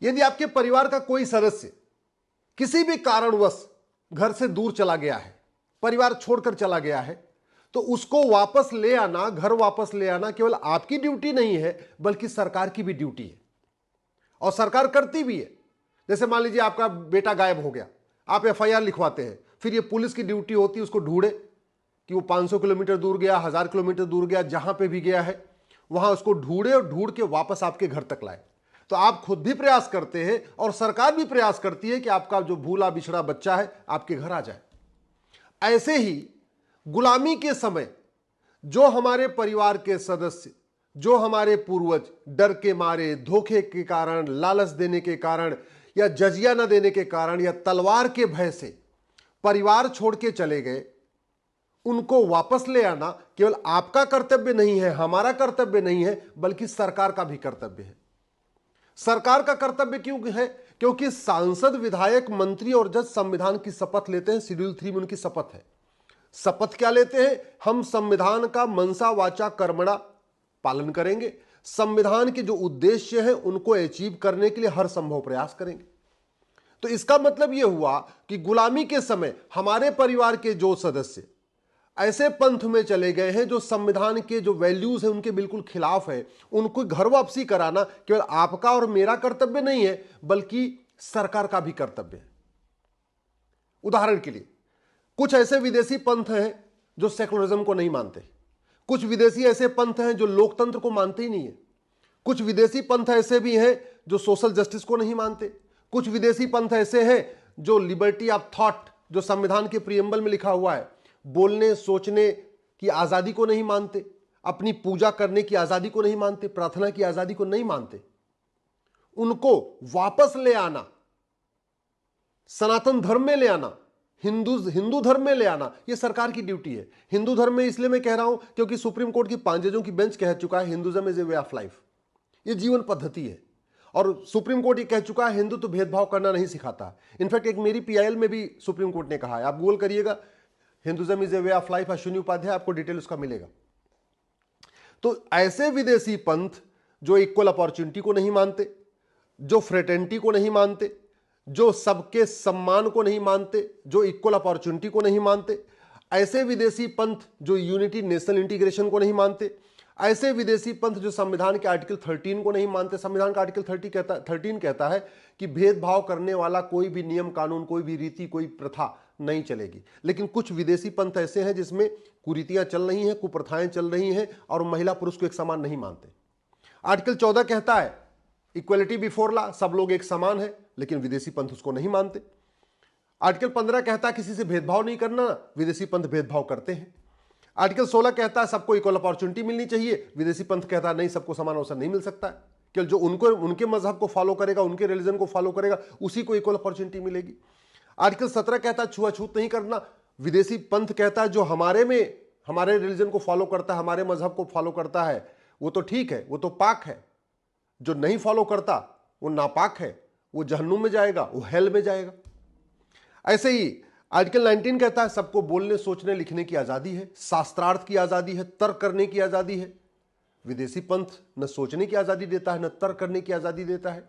यदि आपके परिवार का कोई सदस्य किसी भी कारणवश घर से दूर चला गया है, परिवार छोड़कर चला गया है, तो उसको वापस ले आना, घर वापस ले आना केवल आपकी ड्यूटी नहीं है बल्कि सरकार की भी ड्यूटी है, और सरकार करती भी है। जैसे मान लीजिए आपका बेटा गायब हो गया, आप एफआईआर लिखवाते हैं, फिर ये पुलिस की ड्यूटी होती है उसको ढूंढे कि वो 500 किलोमीटर दूर गया, 1000 किलोमीटर दूर गया, जहां पे भी गया है वहां उसको ढूंढे और ढूंढ के वापस आपके घर तक लाए। तो आप खुद भी प्रयास करते हैं और सरकार भी प्रयास करती है कि आपका जो भूला बिछड़ा बच्चा है आपके घर आ जाए। ऐसे ही गुलामी के समय जो हमारे परिवार के सदस्य, जो हमारे पूर्वज डर के मारे, धोखे के कारण, लालच देने के कारण, या जजिया न देने के कारण, या तलवार के भय से परिवार छोड़ के चले गए, उनको वापस ले आना केवल आपका कर्तव्य नहीं है, हमारा कर्तव्य नहीं है, बल्कि सरकार का भी कर्तव्य है। सरकार का कर्तव्य क्यों है? क्योंकि सांसद, विधायक, मंत्री और जज संविधान की शपथ लेते हैं। शेड्यूल 3 में उनकी शपथ है। शपथ क्या लेते हैं? हम संविधान का मनसा वाचा कर्मणा पालन करेंगे, संविधान के जो उद्देश्य हैं उनको अचीव करने के लिए हर संभव प्रयास करेंगे। तो इसका मतलब यह हुआ कि गुलामी के समय हमारे परिवार के जो सदस्य ऐसे पंथ में चले गए हैं जो संविधान के जो वैल्यूज हैं उनके बिल्कुल खिलाफ है, उनको घर वापसी कराना केवल आपका और मेरा कर्तव्य नहीं है बल्कि सरकार का भी कर्तव्य है। उदाहरण के लिए कुछ ऐसे विदेशी पंथ हैं जो सेकुलरिज्म को नहीं मानते, कुछ विदेशी ऐसे पंथ हैं जो लोकतंत्र को मानते ही नहीं है, कुछ विदेशी पंथ ऐसे भी हैं जो सोशल जस्टिस को नहीं मानते, कुछ विदेशी पंथ ऐसे हैं जो लिबर्टी ऑफ थॉट, जो संविधान के प्रियम्बल में लिखा हुआ है, बोलने सोचने की आजादी को नहीं मानते, अपनी पूजा करने की आजादी को नहीं मानते, प्रार्थना की आजादी को नहीं मानते। उनको वापस ले आना, सनातन धर्म में ले आना, हिंदू धर्म में ले आना, यह सरकार की ड्यूटी है। हिंदू धर्म में इसलिए मैं कह रहा हूं क्योंकि सुप्रीम कोर्ट की 5 जजों की बेंच कह चुका है Hinduism is a way of life, यह जीवन पद्धति है। और सुप्रीम कोर्ट ये कह चुका है हिंदू तो भेदभाव करना नहीं सिखाता। इनफैक्ट एक मेरी पीआईएल में भी सुप्रीम कोर्ट ने कहा है, आप गूगल करिएगा Hinduism is a way of life, Ashwini Upadhyay, आपको डिटेल उसका मिलेगा। तो ऐसे विदेशी पंथ जो इक्वल अपॉर्चुनिटी को नहीं मानते, जो फ्रेटर्निटी को नहीं मानते, जो सबके सम्मान को नहीं मानते, जो इक्वल अपॉर्चुनिटी को नहीं मानते, ऐसे विदेशी पंथ जो यूनिटी नेशनल इंटीग्रेशन को नहीं मानते, ऐसे विदेशी पंथ जो संविधान के आर्टिकल 13 को नहीं मानते। संविधान का आर्टिकल 13 कहता है कि भेदभाव करने वाला कोई भी नियम कानून, कोई भी रीति, कोई प्रथा नहीं चलेगी। लेकिन कुछ विदेशी पंथ ऐसे हैं जिसमें कुरीतियां चल रही हैं, कुप्रथाएं चल रही हैं और महिला पुरुष को एक समान नहीं मानते। आर्टिकल 14 कहता है इक्वलिटी बिफोर लॉ, सब लोग एक समान है, लेकिन विदेशी पंथ उसको नहीं मानते। आर्टिकल 15 कहता है किसी से भेदभाव नहीं करना, विदेशी पंथ भेदभाव करते हैं। आर्टिकल 16 कहता है सबको इक्वल अपॉर्चुनिटी मिलनी चाहिए, विदेशी पंथ कहता है नहीं, सबको समान अवसर नहीं मिल सकता है, केवल जो उनके मजहब को फॉलो करेगा, उनके रिलीजन को फॉलो करेगा, उसी को इक्वल अपॉर्चुनिटी मिलेगी। आर्टिकल 17 कहता है छुआछूत नहीं करना, विदेशी पंथ कहता है जो हमारे रिलीजन को फॉलो करता है, हमारे मजहब को फॉलो करता है, वो तो ठीक है, वो तो पाक है, जो नहीं फॉलो करता वो नापाक है, वो जहन्नुम में जाएगा, वो हेल में जाएगा। ऐसे ही आर्टिकल 19 कहता है सबको बोलने सोचने लिखने की आजादी है, शास्त्रार्थ की आजादी है, तर्क करने की आजादी है। विदेशी पंथ न सोचने की आजादी देता है, न तर्क करने की आजादी देता है।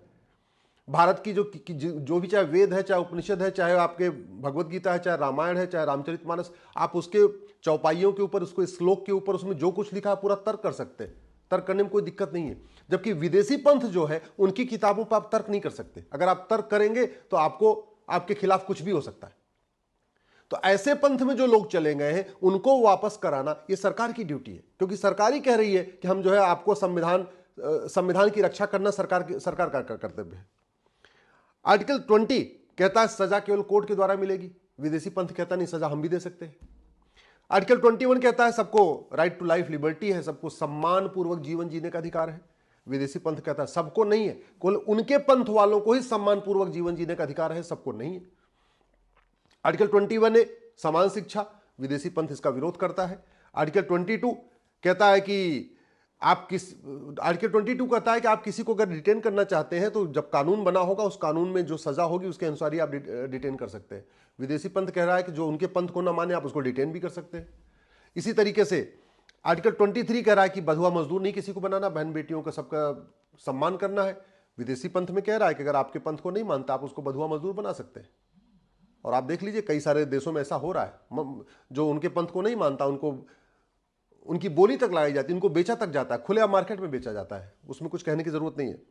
भारत की जो भी, चाहे वेद है, चाहे उपनिषद है, चाहे आपके भगवत गीता है, चाहे रामायण है, चाहे रामचरितमानस, आप उसके चौपाइयों के ऊपर, उसको श्लोक के ऊपर, उसमें जो कुछ लिखा है पूरा तर्क कर सकते हैं, तर्क करने में कोई दिक्कत नहीं है। जबकि विदेशी पंथ जो है उनकी किताबों पर आप तर्क नहीं कर सकते। अगर आप तर्क करेंगे तो आपके खिलाफ कुछ भी हो सकता है। तो ऐसे पंथ में जो लोग चले गए हैं उनको वापस कराना ये सरकार की ड्यूटी है, क्योंकि सरकार ही कह रही है कि हम जो है आपको संविधान की रक्षा करना सरकार का कर्तव्य है। आर्टिकल 20 कहता है सजा केवल कोर्ट के द्वारा मिलेगी, विदेशी पंथ कहता नहीं, सजा हम भी दे सकते हैं। आर्टिकल 21 कहता है सबको राइट टू लाइफ लिबर्टी है, सबको सम्मान पूर्वक जीवन जीने का अधिकार है, विदेशी पंथ कहता है सबको नहीं है, केवल उनके पंथ वालों को ही सम्मान पूर्वक जीवन जीने का अधिकार है, सबको नहीं है। आर्टिकल 21 है समान शिक्षा, विदेशी पंथ इसका विरोध करता है। आर्टिकल 22 कहता है कि आर्टिकल 22 कहता है कि आप किसी को अगर डिटेन करना चाहते हैं तो जब कानून बना होगा उस कानून में जो सजा होगी उसके अनुसार ही आप डिटेन कर सकते हैं। विदेशी पंथ कह रहा है कि जो उनके पंथ को ना माने आप उसको डिटेन भी कर सकते हैं। इसी तरीके से आर्टिकल 23 कह रहा है कि बंधुआ मजदूर नहीं किसी को बनाना, बहन बेटियों का सबका सम्मान करना है। विदेशी पंथ में कह रहा है कि अगर आपके पंथ को नहीं मानता आप उसको बंधुआ मजदूर बना सकते हैं। और आप देख लीजिए कई सारे देशों में ऐसा हो रहा है, जो उनके पंथ को नहीं मानता उनको उनकी बोली तक लगाई जाती है, उनको बेचा तक जाता है, खुले मार्केट में बेचा जाता है, उसमें कुछ कहने की जरूरत नहीं है।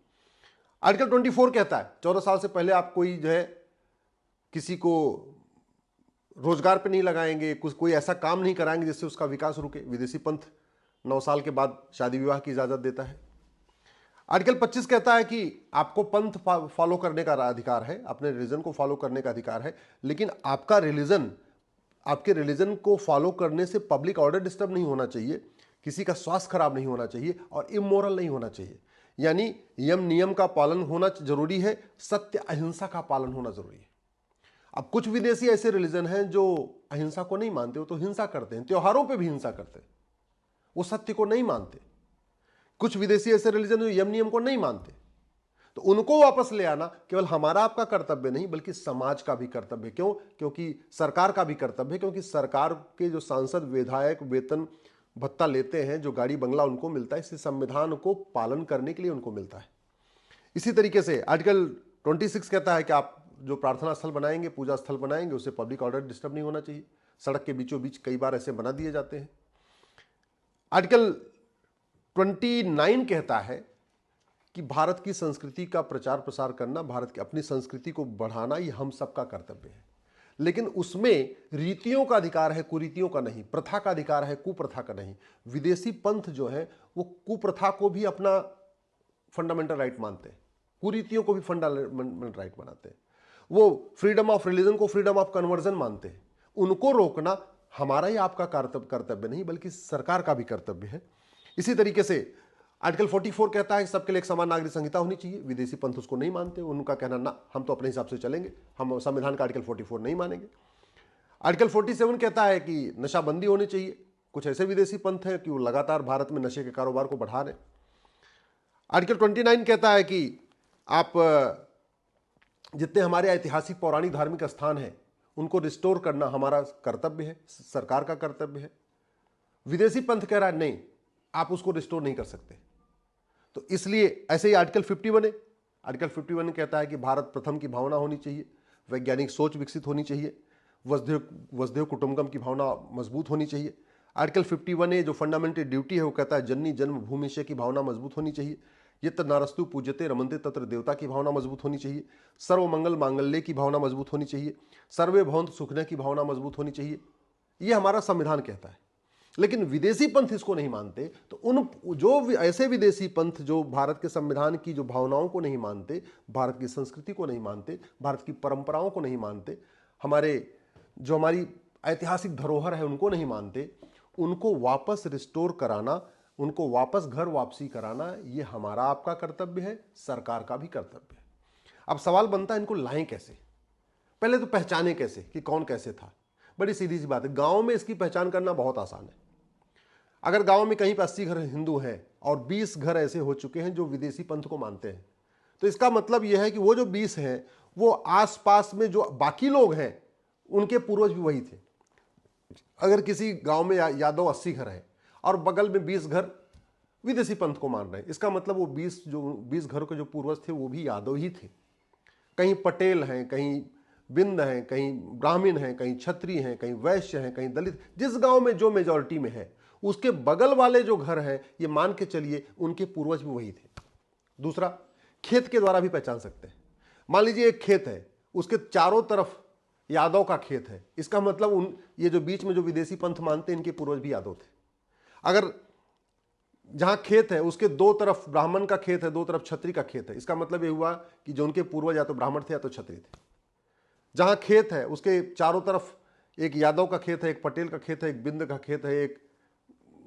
आर्टिकल 24 कहता है 14 साल से पहले आप कोई जो है किसी को रोजगार पे नहीं लगाएंगे, कुछ कोई ऐसा काम नहीं कराएंगे जिससे उसका विकास रुके। विदेशी पंथ 9 साल के बाद शादी विवाह की इजाजत देता है। आर्टिकल 25 कहता है कि आपको पंथ फॉलो करने का अधिकार है, अपने रिलीजन को फॉलो करने का अधिकार है, लेकिन आपका रिलीजन, आपके रिलीजन को फॉलो करने से पब्लिक ऑर्डर डिस्टर्ब नहीं होना चाहिए, किसी का स्वास्थ्य खराब नहीं होना चाहिए और इमोरल नहीं होना चाहिए। यानी यम नियम का पालन होना जरूरी है, सत्य अहिंसा का पालन होना जरूरी है। अब कुछ विदेशी ऐसे रिलीजन हैं जो अहिंसा को नहीं मानते, वो तो हिंसा करते हैं, त्योहारों पे भी हिंसा करते हैं, वो सत्य को नहीं मानते। कुछ विदेशी ऐसे रिलीजन जो यम नियम को नहीं मानते, तो उनको वापस ले आना केवल हमारा आपका कर्तव्य नहीं बल्कि समाज का भी कर्तव्य। क्यों? क्योंकि सरकार का भी कर्तव्य है, क्योंकि सरकार के जो सांसद विधायक वेतन भत्ता लेते हैं, जो गाड़ी बंगला उनको मिलता है, इसी संविधान को पालन करने के लिए उनको मिलता है। इसी तरीके से आर्टिकल 26 कहता है कि आप जो प्रार्थना स्थल बनाएंगे, पूजा स्थल बनाएंगे, उसे पब्लिक ऑर्डर डिस्टर्ब नहीं होना चाहिए। सड़क के बीचों बीच कई बार ऐसे बना दिए जाते हैं। आर्टिकल 29 कहता है कि भारत की संस्कृति का प्रचार प्रसार करना, भारत की अपनी संस्कृति को बढ़ाना, ये हम सबका कर्तव्य है। लेकिन उसमें रीतियों का अधिकार है, कुरीतियों का नहीं। प्रथा का अधिकार है, कुप्रथा का नहीं। विदेशी पंथ जो है वो कुप्रथा को भी अपना फंडामेंटल राइट मानते हैं, कुरीतियों को भी फंडामेंटल राइट मानते हैं। वो फ्रीडम ऑफ रिलीजन को फ्रीडम ऑफ कन्वर्जन मानते हैं। उनको रोकना हमारा ही आपका कर्तव्य नहीं बल्कि सरकार का भी कर्तव्य है। इसी तरीके से आर्टिकल 44 कहता है कि सबके लिए एक समान नागरिक संहिता होनी चाहिए। विदेशी पंथ उसको नहीं मानते, उनका कहना ना, हम तो अपने हिसाब से चलेंगे, हम संविधान का आर्टिकल 44 नहीं मानेंगे। आर्टिकल 47 कहता है कि नशाबंदी होनी चाहिए। कुछ ऐसे विदेशी पंथ हैं कि वो लगातार भारत में नशे के कारोबार को बढ़ा रहे हैं। आर्टिकल 29 कहता है कि आप जितने हमारे ऐतिहासिक पौराणिक धार्मिक स्थान हैं उनको रिस्टोर करना हमारा कर्तव्य है, सरकार का कर्तव्य है। विदेशी पंथ कह रहा है नहीं, आप उसको रिस्टोर नहीं कर सकते। तो इसलिए ऐसे ही आर्टिकल 51 है। आर्टिकल 51 कहता है कि भारत प्रथम की भावना होनी चाहिए, वैज्ञानिक सोच विकसित होनी चाहिए, वसुधैव कुटुंबकम की भावना मजबूत होनी चाहिए। आर्टिकल 51 जो फंडामेंटल ड्यूटी है वो कहता है जननी जन्म भूमिशय की भावना मजबूत होनी चाहिए। यत्र नारस्तु पूज्यते रमन्ते तत्र देवता की भावना मजबूत होनी चाहिए। सर्वमंगल मांगल्य की भावना मजबूत होनी चाहिए। सर्वे भवन्तु सुखिनः की भावना मजबूत होनी चाहिए। ये हमारा संविधान कहता है। लेकिन विदेशी पंथ इसको नहीं मानते। तो उन जो ऐसे विदेशी पंथ जो भारत के संविधान की जो भावनाओं को नहीं मानते, भारत की संस्कृति को नहीं मानते, भारत की परंपराओं को नहीं मानते, हमारी ऐतिहासिक धरोहर है उनको नहीं मानते, उनको वापस रिस्टोर कराना, उनको वापस घर वापसी कराना, ये हमारा आपका कर्तव्य है, सरकार का भी कर्तव्य है। अब सवाल बनता है इनको लाएं कैसे? पहले तो पहचाने कैसे कि कौन कैसे था। बड़ी सीधी सी बात है, गांव में इसकी पहचान करना बहुत आसान है। अगर गांव में कहीं पर 80 घर हिंदू हैं और 20 घर ऐसे हो चुके हैं जो विदेशी पंथ को मानते हैं, तो इसका मतलब यह है कि वो जो 20 हैं वो आसपास में जो बाकी लोग हैं उनके पूर्वज भी वही थे। अगर किसी गांव में यादव 80 घर हैं और बगल में 20 घर विदेशी पंथ को मान रहे हैं, इसका मतलब वो 20 घरों के जो पूर्वज थे वो भी यादव ही थे। कहीं पटेल हैं, कहीं बिंद हैं, कहीं ब्राह्मण हैं, कहीं क्षत्रिय हैं, कहीं वैश्य हैं, कहीं दलित। जिस गांव में जो मेजॉरिटी में है उसके बगल वाले जो घर हैं ये मान के चलिए उनके पूर्वज भी वही थे। दूसरा, खेत के द्वारा भी पहचान सकते हैं। मान लीजिए एक खेत है, उसके चारों तरफ यादव का खेत है, इसका मतलब ये जो बीच में जो विदेशी पंथ मानते हैं इनके पूर्वज भी यादव थे। अगर जहां खेत है उसके दो तरफ ब्राह्मण का खेत है, दो तरफ क्षत्रिय का खेत है, इसका मतलब ये हुआ कि जो उनके पूर्वज या तो ब्राह्मण थे या तो क्षत्रिय थे। जहां खेत है उसके चारों तरफ एक यादव का खेत है, एक पटेल का खेत है, एक बिंद का खेत है, एक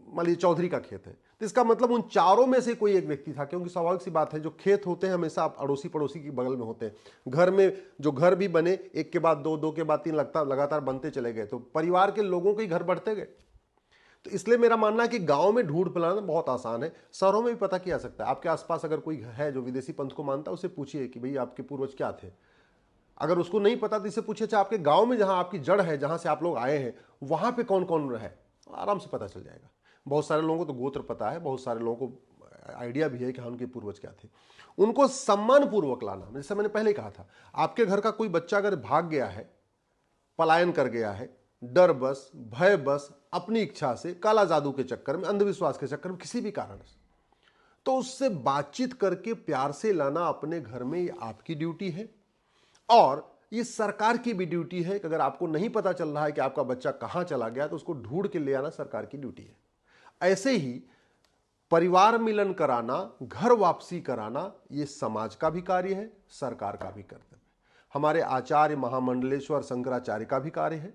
मान लीजिए चौधरी का खेत है, तो इसका मतलब उन चारों में से कोई एक व्यक्ति था। क्योंकि स्वाभाविक सी बात है, जो खेत होते हैं हमेशा अड़ोसी पड़ोसी के बगल में होते हैं। घर में जो घर भी बने एक के बाद दो, दो के बाद तीन लगातार बनते चले गए, तो परिवार के लोगों के घर बढ़ते गए। तो इसलिए मेरा मानना है कि गांव में ढूंढ फैलाना बहुत आसान है, शहरों में भी पता किया जा सकता है। आपके आसपास अगर कोई है जो विदेशी पंथ को मानता है, उससे पूछिए कि भाई आपके पूर्वज क्या थे। अगर उसको नहीं पता तो इससे पूछिए अच्छा आपके गांव में जहां आपकी जड़ है, जहां से आप लोग आए हैं, वहां पे कौन कौन है, आराम से पता चल जाएगा। बहुत सारे लोगों को तो गोत्र पता है, बहुत सारे लोगों को आइडिया भी है कि हाँ उनके पूर्वज क्या थे। उनको सम्मान पूर्वक लाना, जैसे मैंने पहले कहा था, आपके घर का कोई बच्चा अगर भाग गया है, पलायन कर गया है, डर बस, भय बस, अपनी इच्छा से, काला जादू के चक्कर में, अंधविश्वास के चक्कर में, किसी भी कारण से, तो उससे बातचीत करके प्यार से लाना अपने घर में, ये आपकी ड्यूटी है। और ये सरकार की भी ड्यूटी है कि अगर आपको नहीं पता चल रहा है कि आपका बच्चा कहां चला गया, तो उसको ढूंढ के ले आना सरकार की ड्यूटी है। ऐसे ही परिवार मिलन कराना, घर वापसी कराना, ये समाज का भी कार्य है, सरकार का भी कर्तव्य है। हमारे आचार्य महामंडलेश्वर शंकराचार्य का भी कार्य है,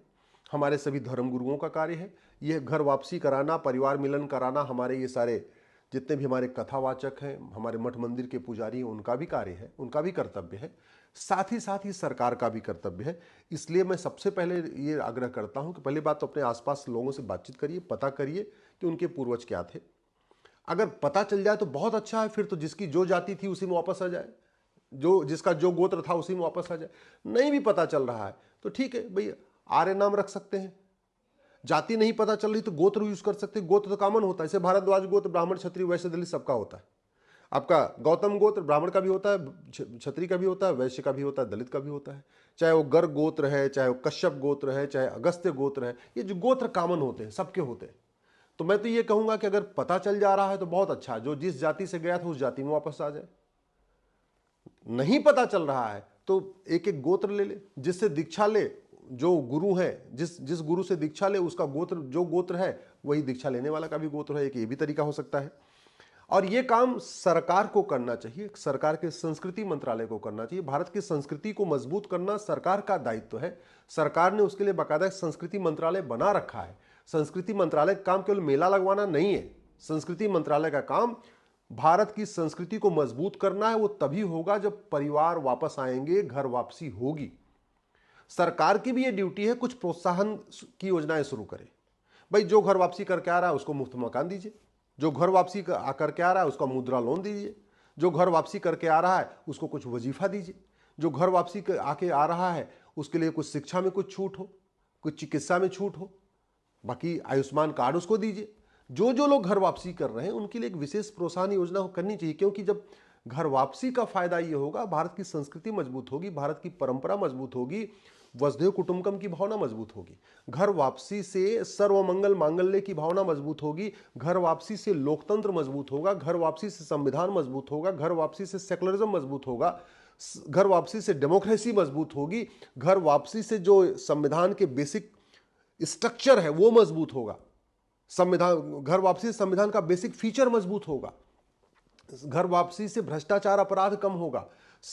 हमारे सभी धर्मगुरुओं का कार्य है। यह घर वापसी कराना, परिवार मिलन कराना हमारे ये सारे जितने भी हमारे कथावाचक हैं, हमारे मठ मंदिर के पुजारी हैं, उनका भी कार्य है, उनका भी कर्तव्य है। साथ ही सरकार का भी कर्तव्य है। इसलिए मैं सबसे पहले ये आग्रह करता हूं कि पहली बात तो अपने आसपास लोगों से बातचीत करिए, पता करिए कि उनके पूर्वज क्या थे। अगर पता चल जाए तो बहुत अच्छा है, फिर तो जिसकी जो जाति थी उसी में वापस आ जाए, जिसका जो गोत्र था उसी में वापस आ जाए। नहीं भी पता चल रहा है तो ठीक है भाई, आर्य नाम रख सकते हैं। जाति नहीं पता चल रही तो गोत्र यूज कर सकते हैं, गोत्र तो कॉमन होता है। जैसे भारद्वाज गोत्र ब्राह्मण क्षत्रिय वैश्य दलित सबका होता है। आपका गौतम गोत्र ब्राह्मण का भी होता है, क्षत्रिय का भी होता है, वैश्य का भी होता है, दलित का भी होता है। चाहे वो गर्ग गोत्र है, चाहे वो कश्यप गोत्र है, चाहे अगस्त्य गोत्र है, ये जो गोत्र कॉमन होते हैं सबके होते हैं। तो मैं तो ये कहूंगा कि अगर पता चल जा रहा है तो बहुत अच्छा, जो जिस जाति से गया था उस जाति में वापस आ जाए। नहीं पता चल रहा है तो एक एक गोत्र ले ले, जिससे दीक्षा ले, जो गुरु है, जिस गुरु से दीक्षा ले उसका गोत्र, जो गोत्र है वही दीक्षा लेने वाला का भी गोत्र है। एक ये भी तरीका हो सकता है। और ये काम सरकार को करना चाहिए, सरकार के संस्कृति मंत्रालय को करना चाहिए। भारत की संस्कृति को मजबूत करना सरकार का दायित्व है। सरकार ने उसके लिए बाकायदा संस्कृति मंत्रालय बना रखा है। संस्कृति मंत्रालय का काम केवल मेला लगवाना नहीं है। संस्कृति मंत्रालय का काम भारत की संस्कृति को मजबूत करना है। वो तभी होगा जब परिवार वापस आएंगे, घर वापसी होगी। सरकार की भी ये ड्यूटी है, कुछ प्रोत्साहन की योजनाएं शुरू करे। भाई जो घर वापसी करके आ रहा है उसको मुफ्त मकान दीजिए, जो घर वापसी करके आ रहा है उसका मुद्रा लोन दीजिए, जो घर वापसी करके आ रहा है उसको कुछ वजीफा दीजिए, जो घर वापसी आके आ रहा है उसके लिए कुछ शिक्षा में कुछ छूट हो, कुछ चिकित्सा में छूट हो, बाकी आयुष्मान कार्ड उसको दीजिए। जो जो लोग घर वापसी कर रहे हैं उनके लिए एक विशेष प्रोत्साहन योजना करनी चाहिए, क्योंकि जब घर वापसी का फायदा ये होगा, भारत की संस्कृति मजबूत होगी, भारत की परंपरा मजबूत होगी, वसुधैव कुटुंबकम की भावना मजबूत होगी। घर वापसी से सर्वमंगल मांगल्य की भावना मजबूत होगी। घर वापसी से लोकतंत्र मजबूत होगा। घर वापसी से संविधान मजबूत होगा। घर वापसी से सेकुलरिज्म मजबूत होगा। घर वापसी से डेमोक्रेसी मजबूत होगी। घर वापसी से जो संविधान के बेसिक स्ट्रक्चर है वो मजबूत होगा। संविधान, घर वापसी से संविधान का बेसिक फीचर मजबूत होगा। घर वापसी से भ्रष्टाचार अपराध कम होगा।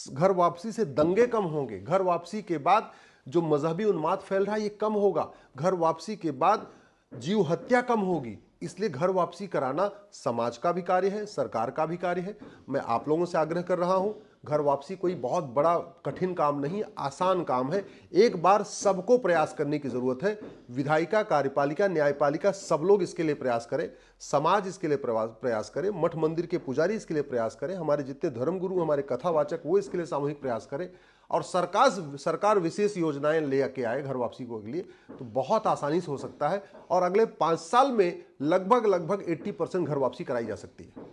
घर वापसी से दंगे कम होंगे। घर वापसी के बाद जो मजहबी उन्माद फैल रहा है ये कम होगा। घर वापसी के बाद जीव हत्या कम होगी। इसलिए घर वापसी कराना समाज का भी कार्य है, सरकार का भी कार्य है। मैं आप लोगों से आग्रह कर रहा हूं, घर वापसी कोई बहुत बड़ा कठिन काम नहीं, आसान काम है। एक बार सबको प्रयास करने की जरूरत है। विधायिका, कार्यपालिका, न्यायपालिका सब लोग इसके लिए प्रयास करें। समाज इसके लिए प्रयास करे। मठ मंदिर के पुजारी इसके लिए प्रयास करें। हमारे जितने धर्मगुरु, हमारे कथावाचक, वो इसके लिए सामूहिक प्रयास करें। और सरकार विशेष योजनाएं लेके आए घर वापसी को के लिए, तो बहुत आसानी से हो सकता है। और अगले 5 साल में लगभग 80% घर वापसी कराई जा सकती है।